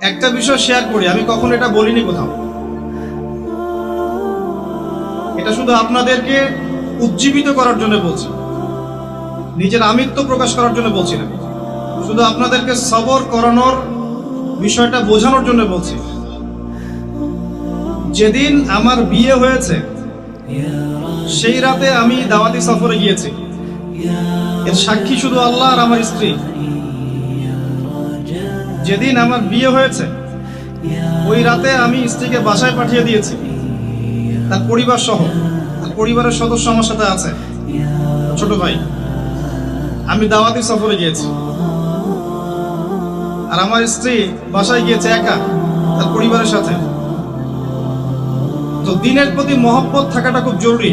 একটা বিষয় শেয়ার করি, আমি কখনো এটা বলিনি কোথাও। এটা শুধু আপনাদেরকে উজ্জীবিত করার জন্য বলছি, নিজের আমিত্ব প্রকাশ করার জন্য বলছি না, শুধু আপনাদেরকে সবর করানোর বিষয়টা বোঝানোর জন্য বলছি। যেদিন আমার বিয়ে হয়েছে সেই রাতে আমি দাওয়াতি সফরে গিয়েছি। এর সাক্ষী শুধু আল্লাহ আর আমার স্ত্রী। যেদিন আমার বিয়ে হয়েছে ওই রাতে আমি স্ত্রীকে বাসায় পাঠিয়ে দিয়েছি, তার পরিবার সহ। তার পরিবারের সদস্য আমার সাথে আছে, ছোট ভাই। আমি দাওয়াতি সফরে গিয়েছি আর আমার স্ত্রী বাসায় গিয়েছে একা তার পরিবারের সাথে। তো দিনের প্রতি মহব্বত থাকাটা খুব জরুরি।